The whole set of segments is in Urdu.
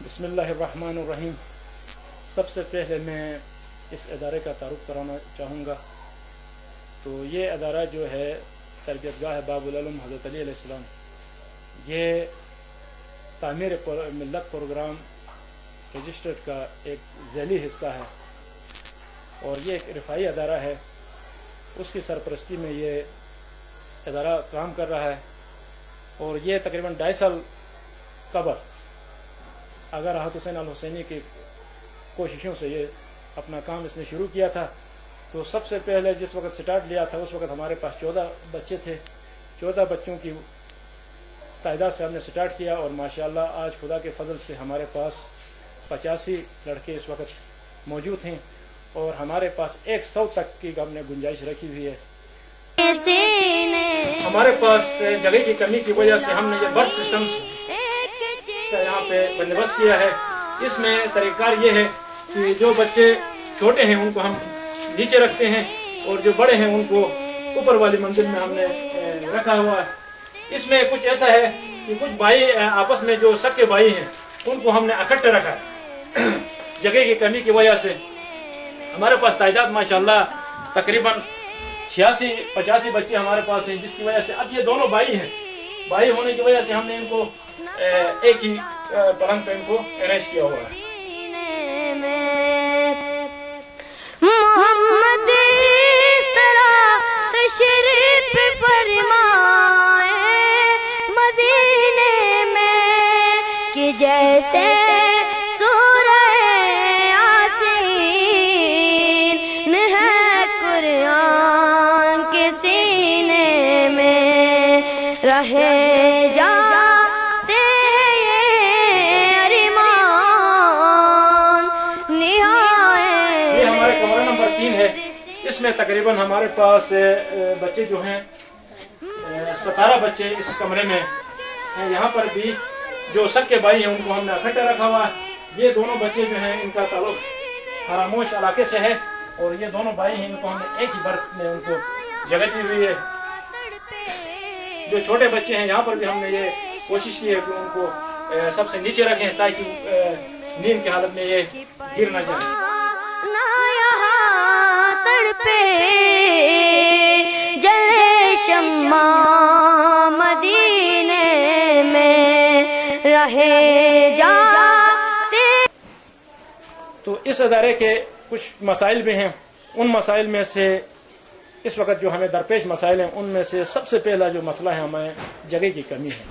بسم اللہ الرحمن الرحیم۔ سب سے پہلے میں اس ادارے کا تعارف کرانا چاہوں گا۔ تو یہ ادارہ جو ہے تربیت گاہ باب العلم حضرت علی علیہ السلام، یہ تعمیر ملت پروگرام رجسٹرڈ کا ایک ذیلی حصہ ہے اور یہ ایک رفاعی ادارہ ہے۔ اس کی سرپرستی میں یہ ادارہ کام کر رہا ہے اور یہ تقریباً 2.5 سال قبل اگر راحت حسین الحسینی کی کوششوں سے یہ اپنا کام اس نے شروع کیا تھا۔ تو سب سے پہلے جس وقت سٹارٹ لیا تھا اس وقت ہمارے پاس 14 بچے تھے۔ 14 بچوں کی تعداد سے ہم نے سٹارٹ کیا اور ماشاءاللہ آج خدا کے فضل سے ہمارے پاس 85 لڑکے اس وقت موجود ہیں اور ہمارے پاس 100 تک کی ہم نے گنجائش رکھی ہوئی ہے۔ ہمارے پاس جگہ کی کمی کی وجہ سے ہم نے یہ برس سسٹم کا یہاں پہ بندوبست کیا ہے۔ اس میں طریقہ کار یہ ہے کہ جو بچے چھوٹے ہیں ان کو ہم نیچے رکھتے ہیں اور جو بڑے ہیں ان کو اوپر والی منزل میں ہم نے رکھا ہوا ہے۔ اس میں کچھ ایسا ہے کہ کچھ بھائی آپس میں جو سب کے بھائی ہیں ان کو ہم نے اکٹھے رکھا ہے جگہ کی کمی کی وجہ سے۔ ہمارے پاس تعداد ماشاءاللہ تقریباً 86-85 بچے ہمارے پاس ہیں، جس کی وجہ سے اب یہ دونوں بھائی ہیں۔ بھائی ہونے کی وجہ سے ہم نے ان کو ایک ہی پلنگ پہ ان کو ارینج کیا ہوا ہے۔ محمد اس طرح تشریف فرمائے مدینے میں کہ جیسے سورہ یاسین ہے قرآن کے سینے میں رہے جاتے ارمان نہائے۔ یہ ہمارے کمرہ نمبر 3 ہے۔ اس میں تقریباً ہمارے پاس بچے جو ہیں 17 بچے اس کمرے میں ہیں۔ یہاں پر بھی جو سب کے بھائی ہیں ان کو ہم نے اکٹھے رکھا ہوا ہے۔ یہ دونوں بچے جو ہیں ان کا تعلق خراموش علاقے سے ہے اور یہ دونوں بھائی ہیں، ان کو ہم نے ایک ہی برتھ میں ان کو جگہ دی ہوئی ہے۔ جو چھوٹے بچے ہیں یہاں پر بھی ہم نے یہ کوشش کی ہے کہ ان کو سب سے نیچے رکھیں تاکہ نیند کی حالت میں یہ گر نہ جائیں۔ نہ یہاں تڑپے جلے شمع مدینے میں رہے جاتے۔ تو اس ادارے کے کچھ مسائل بھی ہیں۔ ان مسائل میں سے اس وقت جو ہمیں درپیش مسائل ہیں ان میں سے سب سے پہلا جو مسئلہ ہے ہمیں جگہ کی کمی ہے۔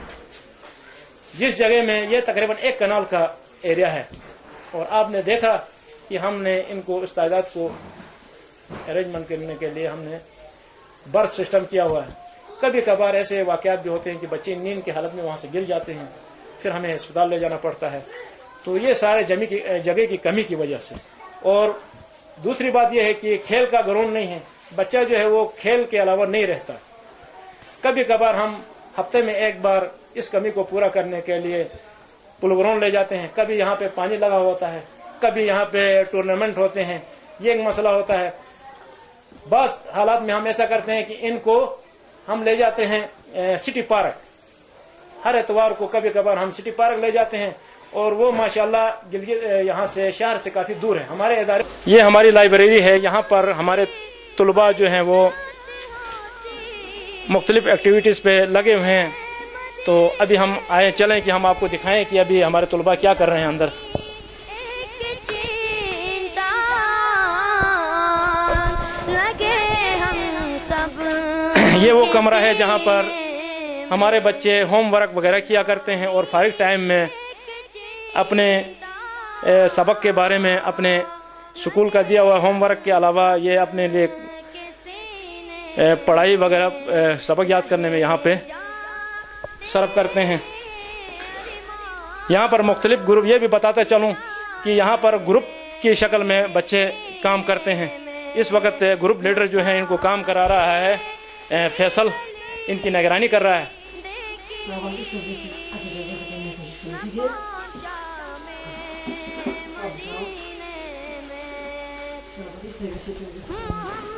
جس جگہ میں یہ تقریباً 1 کنال کا ایریا ہے اور آپ نے دیکھا کہ ہم نے ان کو اس تعداد کو ارینجمنٹ کرنے کے لیے ہم نے برتھ سسٹم کیا ہوا ہے۔ کبھی کبھار ایسے واقعات بھی ہوتے ہیں کہ بچے نیند کی حالت میں وہاں سے گر جاتے ہیں، پھر ہمیں اسپتال لے جانا پڑتا ہے۔ تو یہ سارے جگہ کی کمی کی وجہ سے۔ اور دوسری بات یہ ہے کہ کھیل کا گراؤنڈ نہیں ہے۔ بچہ جو ہے وہ کھیل کے علاوہ نہیں رہتا۔ کبھی کبھار ہم ہفتے میں 1 بار اس کمی کو پورا کرنے کے لیے پل گراؤنڈ لے جاتے ہیں۔ کبھی یہاں پہ پانی لگا ہوتا ہے، کبھی یہاں پہ ٹورنامنٹ ہوتے ہیں، یہ ایک مسئلہ ہوتا ہے۔ بعض حالات میں ہم ایسا کرتے ہیں کہ ان کو ہم لے جاتے ہیں سٹی پارک۔ ہر اتوار کو کبھی کبھار ہم سٹی پارک لے جاتے ہیں اور وہ ماشاءاللہ یہاں سے شہر سے کافی دور ہے۔ ہمارے ادارے یہ ہماری لائبریری ہے۔ یہاں پر ہمارے طلباء جو ہیں وہ مختلف ایکٹیویٹیز پہ لگے ہوئے ہیں۔ تو ابھی ہم آئے چلیں کہ ہم آپ کو دکھائیں کہ ابھی ہمارے طلباء کیا کر رہے ہیں اندر۔ یہ وہ کمرہ ہے جہاں پر ہمارے بچے ہوم ورک وغیرہ کیا کرتے ہیں اور فارغ ٹائم میں اپنے سبق کے بارے میں، اپنے اسکول کا دیا ہوا ہوم ورک کے علاوہ یہ اپنے لیے پڑھائی وغیرہ سبق یاد کرنے میں یہاں پہ صرف کرتے ہیں۔ یہاں پر مختلف گروپ، یہ بھی بتاتا چلوں کہ یہاں پر گروپ کی شکل میں بچے کام کرتے ہیں۔ اس وقت گروپ لیڈر جو ہیں ان کو کام کرا رہا ہے فیصل، ان کی نگرانی کر رہا ہے۔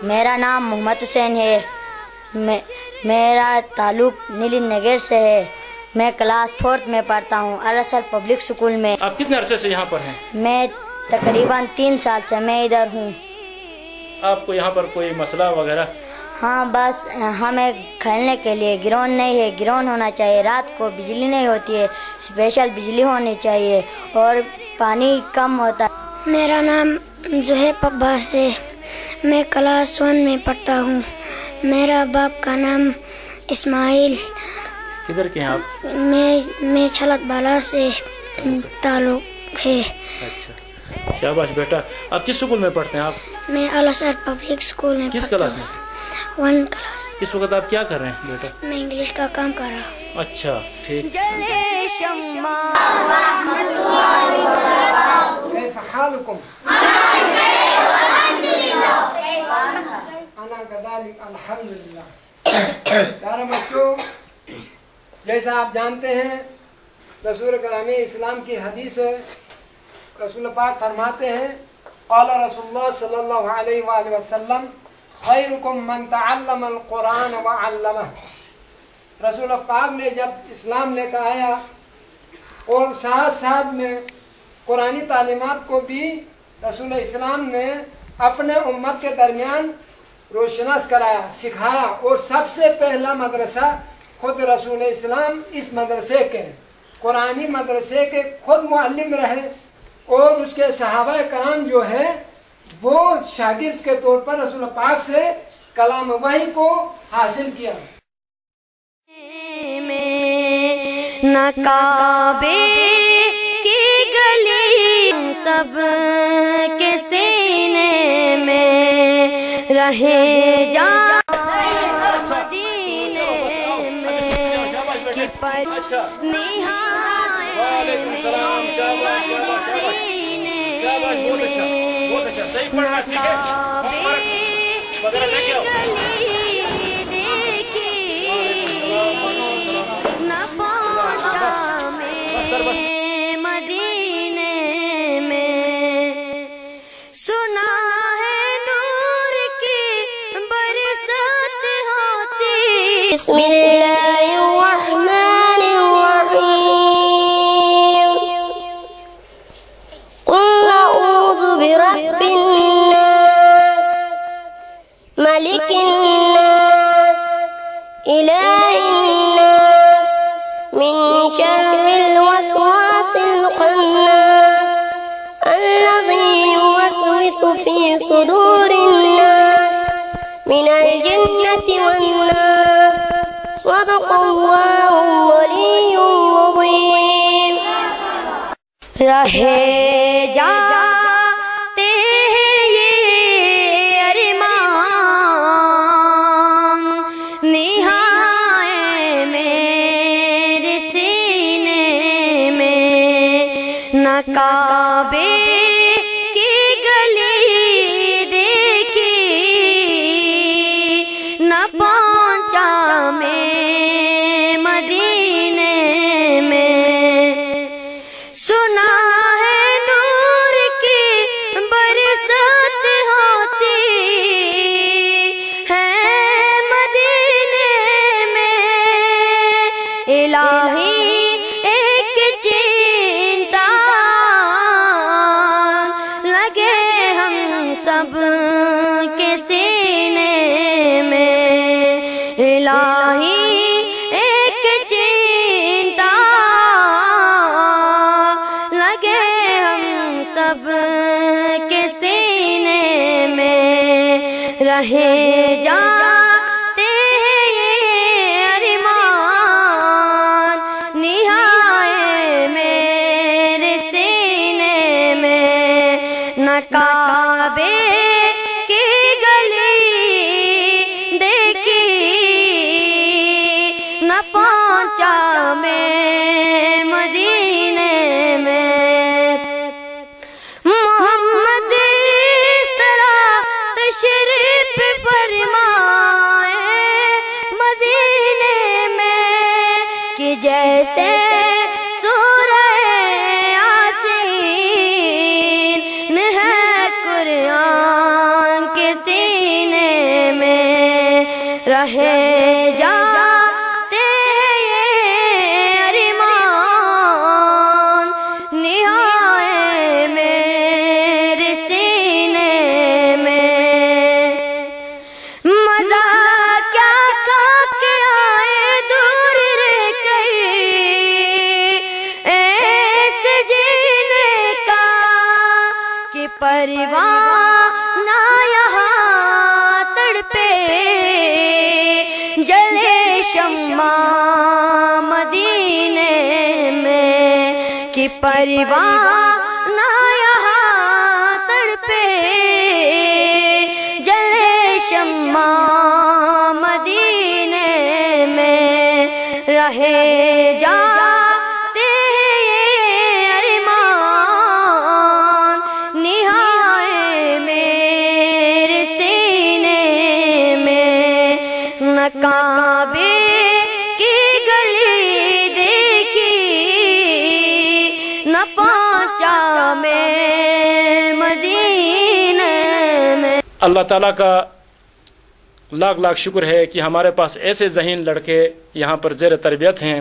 میرا نام محمد حسین ہے۔ میرا تعلق نیلی نگر سے ہے۔ میں کلاس 4 میں پڑھتا ہوں الاسر پبلک اسکول میں. آپ کتنے عرصے سے یہاں پر ہیں؟ میں تقریباً 3 سال سے میں ادھر ہوں. آپ کو یہاں پر کوئی مسئلہ وغیرہ؟ ہاں بس ہمیں کھیلنے کے لیے گراؤنڈ نہیں ہے. گراؤنڈ ہونا چاہیے. رات کو بجلی نہیں ہوتی ہے, اسپیشل بجلی ہونی چاہیے, اور پانی کم ہوتا ہے. میرا نام زہیب عباس ہے. میں کلاس 1 میں پڑھتا ہوں. میرا باپ کا نام اسماعیل. کدھر کے ہیں آپ؟ میں چھلت بالا سے تعلق ہے. اچھا, شاباش بیٹا. آپ کس اسکول میں پڑھتے ہیں آپ؟ میں الاسر پبلک اسکول میں کس پڑھتا کلاس میں؟ ہوں 1 کلاس. اس وقت آپ کیا کر رہے ہیں بیٹا؟ میں انگلش کا کام کر رہا ہوں. اچھا ٹھیک. جلے شمع كيف حالكم؟ أنا كذلك الحمد لله. پیارے بچوں, جیسا آپ جانتے ہیں رسول کرام اسلام کی حدیث ہے. رسول پاک فرماتے ہیں قال رسول اللہ صلی اللہ علیہ وآلہ وسلم خیرکم من تعلم القرآن وعلمہ. رسول پاک نے جب اسلام لے کر آیا اور ساتھ ساتھ میں قرآنی تعلیمات کو بھی رسول اسلام نے اپنے امت کے درمیان روشناس کرایا, سکھایا. اور سب سے پہلا مدرسہ خود رسول اسلام اس مدرسے کے قرآنی مدرسے کے خود معلم رہے, اور اس کے صحابہ کرام جو ہے وہ شاگرد کے طور پر رسول پاک سے کلام وحی کو حاصل کیا. نہ کعبے کی گلی سب کے سینے میں رہے جا مدینے میں کہ پر نہائے مدینے میں سنا ہے نور کی برسات ہوتی. بسم اللہ الرحمن الرحیم. قل اعوذ برب الناس ملک الناس الہ الناس من شر الوسواس الخناس الذي يوسوس في صدور الناس من الجنة والناس. صدق الله العلي العظيم. رہے جاتے ہیں یہ ارمان نہائے میرے سینے میں. نہ کعبے کی گلی دیکھی نہ پہنچا میں مدینے میں. سنا ہے نور کی برسات ہوتی ہے مدینے میں. الہی ایک چنتا لگے ہم سب کے سینے میں. الہی ایک چنتا لگے ہم سب کے سینے میں. رہے جاتے ہیں یہ ارمان نہائے میرے سینے میں. نہ کعبے کی گلی دیکھی نہ پہنچا میں مدینے میں. محمد اس طرح تشریف فرمائے مدینے میں کہ جیسے سورہ یاسین ہے قرآن کے سینے میں. رہے جاتے ہیں پروانہ یہاں تڑپے جلے شمع مدینے میں کہ پروانہ یہاں تڑپے جلے شمع مدینے میں رہے جاتے یہ ارمان نہائے میرے سینے میں نہ کعبے کی گلی دیکھی نہ پہنچا میں مدینے میں. اللہ تعالیٰ کا لاکھ لاکھ شکر ہے کہ ہمارے پاس ایسے ذہین لڑکے یہاں پر زیر تربیت ہیں.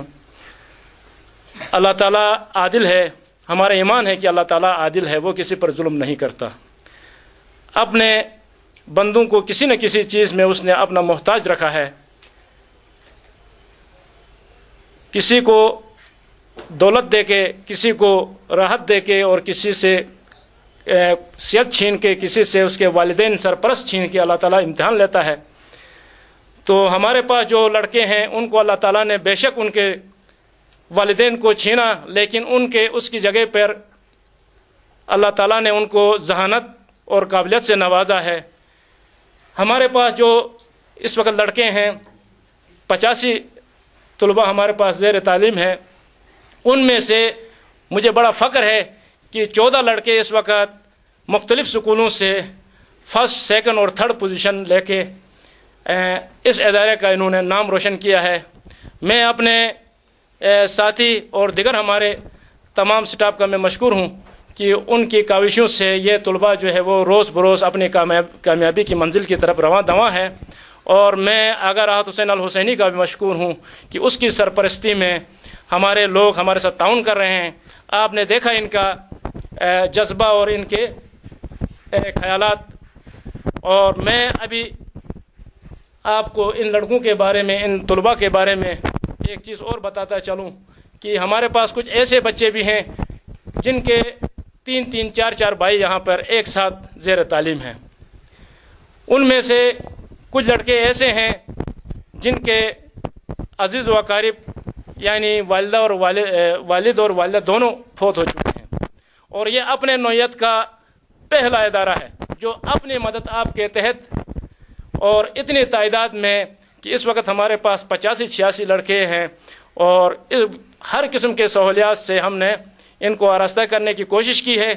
اللہ تعالیٰ عادل ہے. ہمارا ایمان ہے کہ اللہ تعالیٰ عادل ہے، وہ کسی پر ظلم نہیں کرتا. اپنے بندوں کو کسی نہ کسی چیز میں اس نے اپنا محتاج رکھا ہے. کسی کو دولت دے کے، کسی کو راحت دے کے، اور کسی سے صحت چھین کے، کسی سے اس کے والدین سرپرست چھین کے اللہ تعالیٰ امتحان لیتا ہے. تو ہمارے پاس جو لڑکے ہیں ان کو اللہ تعالیٰ نے بے شک ان کے والدین کو چھینا، لیکن اس کی جگہ پر اللہ تعالیٰ نے ان کو ذہانت اور قابلیت سے نوازا ہے. ہمارے پاس جو اس وقت لڑکے ہیں 85 طلباء ہمارے پاس زیر تعلیم ہیں. ان میں سے مجھے بڑا فخر ہے کہ 14 لڑکے اس وقت مختلف سکولوں سے فرسٹ، سیکنڈ اور تھرڈ پوزیشن لے کے اس ادارے کا انہوں نے نام روشن کیا ہے. میں اپنے ساتھی اور دیگر ہمارے تمام سٹاف کا میں مشکور ہوں کہ ان کی کاوشوں سے یہ طلباء جو ہے وہ روز بروز اپنی کامیابی کی منزل کی طرف رواں دواں ہے. اور میں آغا راحت حسین الحسینی کا بھی مشکور ہوں کہ اس کی سرپرستی میں ہمارے لوگ ہمارے ساتھ تعاون کر رہے ہیں. آپ نے دیکھا ان کا جذبہ اور ان کے خیالات. اور میں ابھی آپ کو ان لڑکوں کے بارے میں، ان طلباء کے بارے میں ایک چیز اور بتاتا چلوں کہ ہمارے پاس کچھ ایسے بچے بھی ہیں جن کے 3 4 بھائی یہاں پر ایک ساتھ زیر تعلیم ہیں. ان میں سے کچھ لڑکے ایسے ہیں جن کے عزیز و اقارب یعنی والدہ اور والد اور والدہ دونوں فوت ہو چکے ہیں. اور یہ اپنے نوعیت کا پہلا ادارہ ہے جو اپنی مدد آپ کے تحت اور اتنی تعداد میں کہ اس وقت ہمارے پاس 85-86 لڑکے ہیں، اور ہر قسم کے سہولیات سے ہم نے ان کو آراستہ کرنے کی کوشش کی ہے.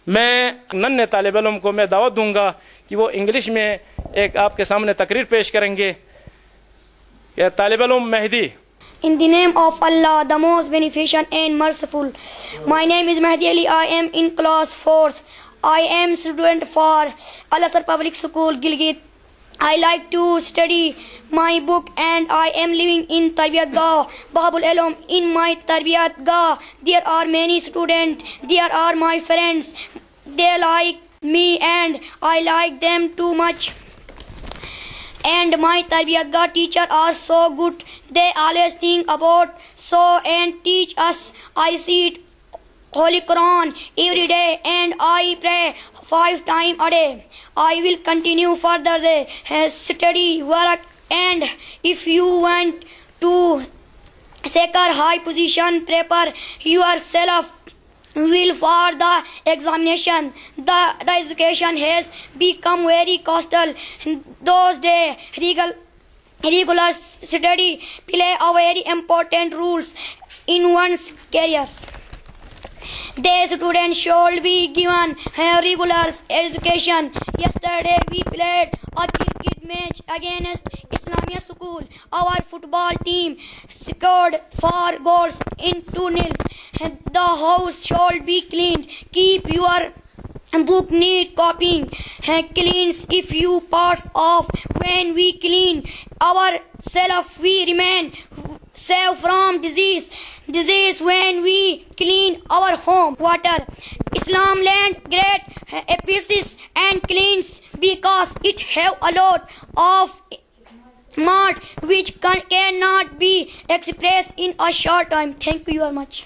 میں ننھے طالب علم کو میں دعوت دوں گا کہ وہ انگلش میں ایک آپ کے سامنے تقریر پیش کریں گے. طالب علم مہدی. In the name of Allah, the most beneficent and merciful. My name is Mehdi Ali. I am in class 4th. I am student for Al-Azhar Public School, Gilgit. I like to study my book and I am living in Tarbiyat Gah, Babul Alam. In my Tarbiyat Gah, there are many students. There are my friends. They like me and I like them too much. And my Tarbiyat Gah teacher are so good. They always think about so and teach us. I read Holy Quran every day and I pray 5 times a day. I will continue further the study work, and if you want to secure high position, prepare yourself well for the examination. The education has become very costly those days. Regular study play a very important role in one's career. The students should be given regular education. Yesterday we played a cricket match against Islamia School. Our football team scored 4 goals in 2-0. The house should be cleaned. Keep your book neat copying. Cleans if you parts off. When we clean ourselves, we remain safe from disease when we clean our home. Water. Islam land great emphasis and cleans because it have a lot of mud which cannot be expressed in a short time. Thank you very much.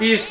30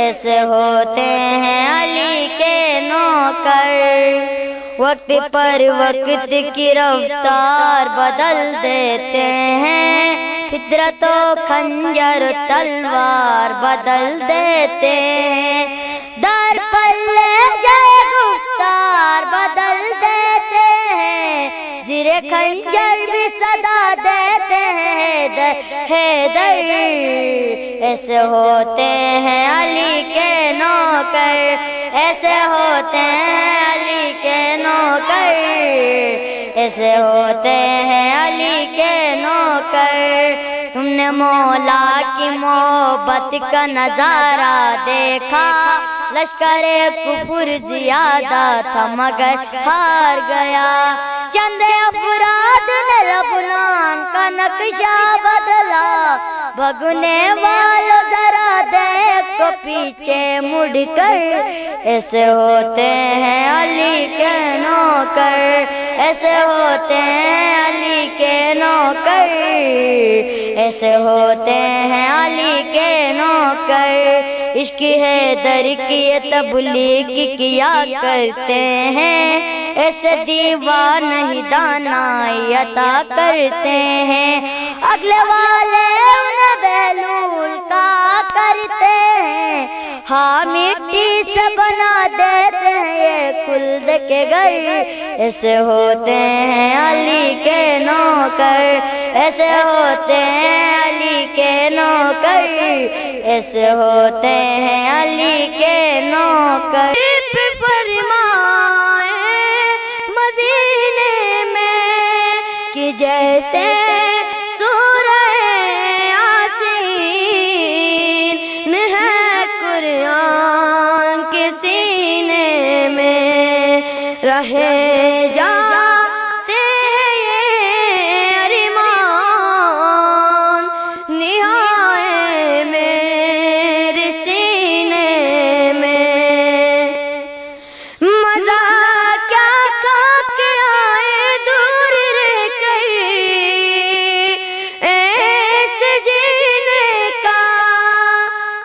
ایسے ہوتے ہیں علی کے نوکر، وقت پر وقت کی رفتار بدل دیتے ہیں، فطرت و خنجر تلوار بدل دیتے ہیں، در پر لہجہ گفتار بدل دیتے ہیں، زیر خنجر بھی صدا دیتے ہیں حیدر، ایسے ہوتے ہیں علی کے نوکر، ایسے ہوتے ہیں علی کے نوکر، ایسے ہوتے ہیں علی کے نوکر۔ تم نے مولا کی محبت کا نظارہ دیکھا، لشکر کفر زیادہ تھا مگر ہار گیا، چند افراد نے لبنان کا نقشہ بدلا، بھگنے والوں ذرا دیکھو پیچھے مڑ کر، ایسے ہوتے ہیں علی کے نوکر، ایسے ہوتے ہیں علی کے نوکر، ایسے ہوتے ہیں علی کے نوکر۔ عشق حیدر کی تبلیغ کیا کرتے ہیں، ایسے دیوانہ ہی دانائی عطا کرتے ہیں، اگلے والے انہیں بیلول کا کرتے ہیں، ہاں مٹی سے بنا دیتے ہیں یہ خلد کے گھر، ایسے ہوتے ہیں علی کے نوکر، ایسے ہوتے ہیں علی کے نوکر، ایسے ہوتے ہیں علی کے نوکر۔ فرمائے مدینے میں کہ جیسے سورہ یاسین ہے قرآن کے سینے میں، رہے جاتے یہ ارمان نہائے میرے سینے میں، مزہ کیا کھا کے آئے دور رہ کر ایسے جینے کا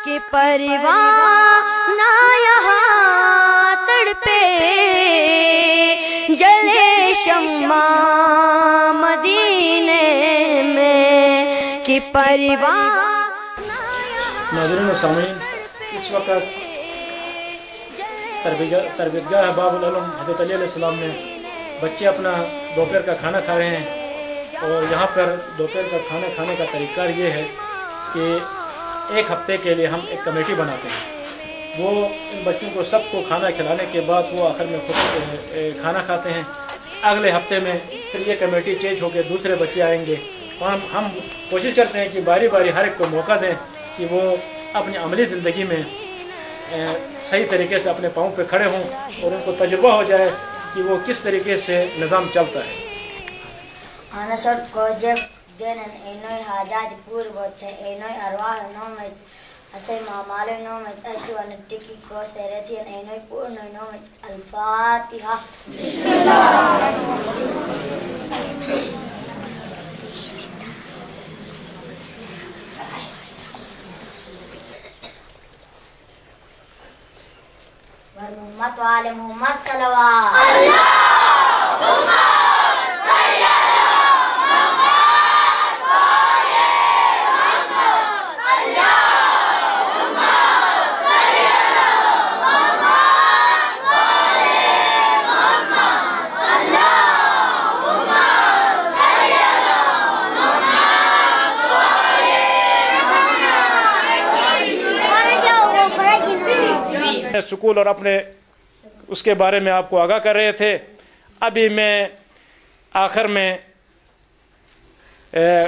کہ پروان نہ یہاں تڑپے، جلے شمع مدینے میں کہ پروان۔ ناظرین و سامعین، اس وقت تربیت گاہ باب العلم حضرت علی علیہ السلام میں بچے اپنا دوپہر کا کھانا کھا رہے ہیں، اور یہاں پر دوپہر کا کھانا کھانے کا طریقہ یہ ہے کہ ایک ہفتے کے لیے ہم ایک کمیٹی بناتے ہیں، وہ ان بچوں کو سب کو کھانا کھلانے کے بعد وہ آخر میں خود کھانا کھاتے ہیں۔ اگلے ہفتے میں پھر یہ کمیٹی چینج ہو کے دوسرے بچے آئیں گے، اور ہم کوشش کرتے ہیں کہ باری باری ہر ایک کو موقع دیں کہ وہ اپنی عملی زندگی میں صحیح طریقے سے اپنے پاؤں پہ کھڑے ہوں، اور ان کو تجربہ ہو جائے کہ وہ کس طریقے سے نظام چلتا ہے۔ Anasort kojek denen enoi hajat purbote enoi arwah nomet asay mamale nomet ayu anatiki ko seretian enoi purno nomet al-Fatiha. War Muhammad wa ali Muhammad salawat. Allahumma salli ala school اور اپنے اس کے بارے میں آپ کو آگاہ کر رہے تھے۔ ابھی میں آخر میں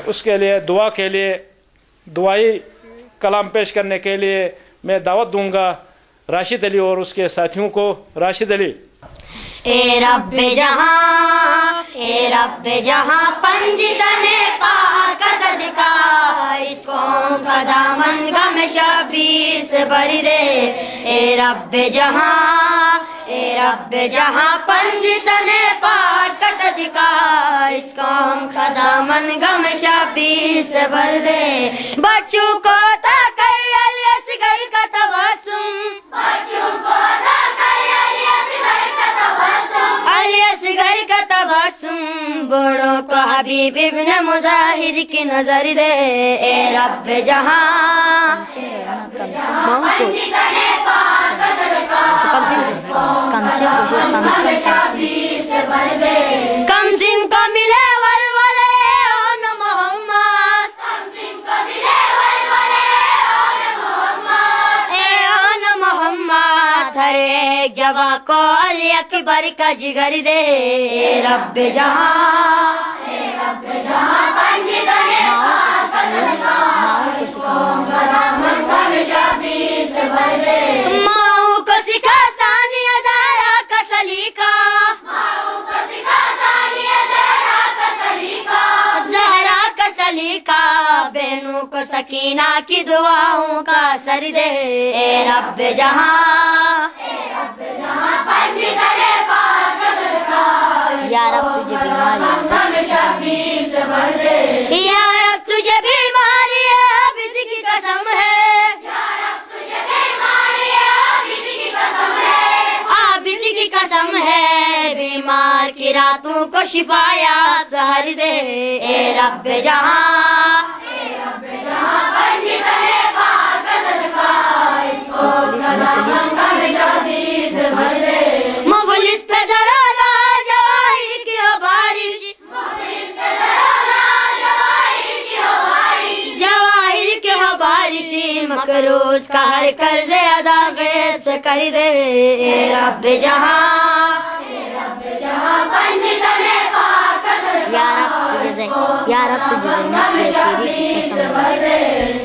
اس کے لیے دعا کے لیے دعائی کلام پیش کرنے کے لیے میں دعوت دوں گا راشد علی اور اس کے ساتھیوں کو۔ راشد علی۔ اے رب جہاں پنج تنے پاک صدقہ، اس قوم کا دامن غم شبیر سے بھر دے۔ اے رب جہاں پنج تنے پاک صدقہ، اس قوم کا دامن غم شبیر سے بھر دے۔ بچوں کو تا کر علی اصغر کا تبسم بوڑھوں کو حبیب ابن مظاہر کی نظر دے اے رب جہاں کم سن کو ملے ولولے اون محمد اے اون محمد ہر ایک جگہ کو علی اکبر کا جگر دے اے رب جہاں ماؤں کو سکھا ثانیہ زہرا کا سلیقہ زہرا کا سلیقہ بہنوں کو سکینہ کی دعاؤں کا سر دے اے رب جہاں یا رب تجھے بیماری ہے عابد کی قسم ہے عابد کی قسم ہے بیمار کی راتوں کو شفایات سحر دے اے رب جہاں مفلس پہ ذرا لا جواہر کی ہو بارش جواہر کی ہو بارش مقروض کا ہر قرض ادا غیب سے کر دے اے رب جہاں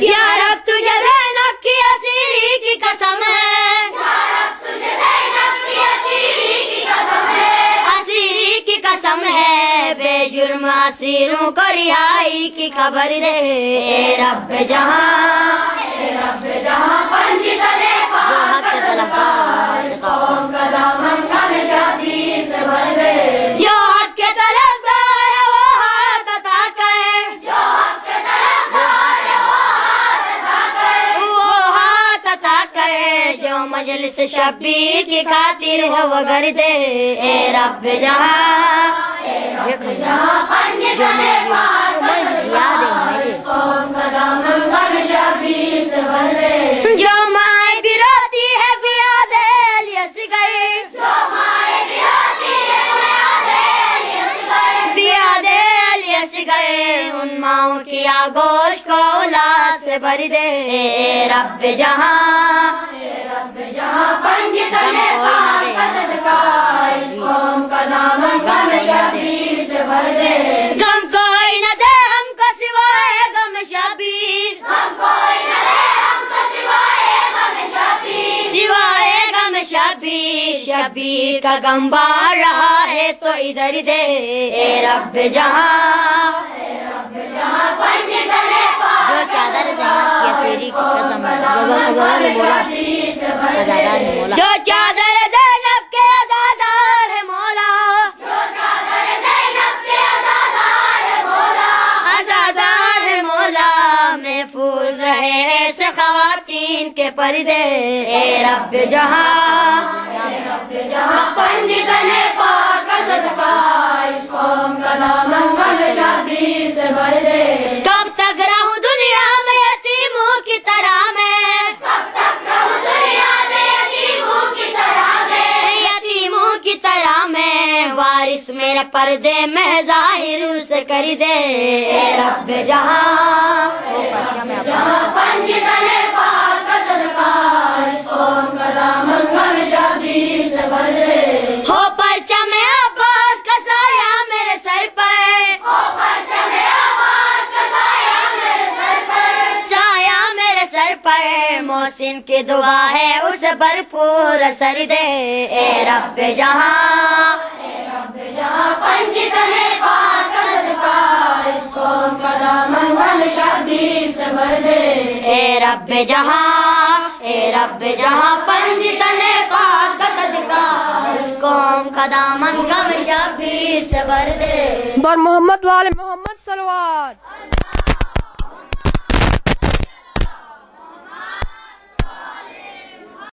یا رب تجھے زینب کی اسیری کی قسم ہے اسیری کی قسم ہے بے جرم اسیروں کو رہائی کی خبر دے اے رب جہاں جو حق کے طلبگار جو حق کے طلبگار وہ ہاتھ عطا کر وہ ہاتھ عطا کر جو مجلس شبیر کی خاطر ہے وہ گھر دے اے رب جہاں جو مائیں بھی روتی ہے بیاد اصغر بیاد اصغر ان ماؤں کی آگوش کو اولاد سے بھر دے اے رب جہاں غم کوئی نہ دے ہم کو سوائے غم شبیر سوائے غم شبیر شبیر کا غم بار رہا ہے تو ادھر دے اے رب جہاں جو چادر زینب کی اسیری کی قسم جو چادر زینب کے عزادار ہے مولا عزادار ہے مولا محفوظ رہے ایسے خواتین کے پردے اے رب جہاں کب تک رہوں دنیا میں یتیموں کی طرح میں یتیموں کی طرح میں وارث میرے پردے میں ظاہر سے کر دے اے رب جہاں ہو پرچم عباس کا سایہ میرے سر پر سایہ میرے سر پر محسن کی دعا ہے اسے بھرپور اثر دے اے رب جہاں اے رب جہاں اے رب جہاں پنج تنے پاک کا صدقہ اس قوم کا دامن غم شبیر سے بھر دے بر محمد وال محمد صلوات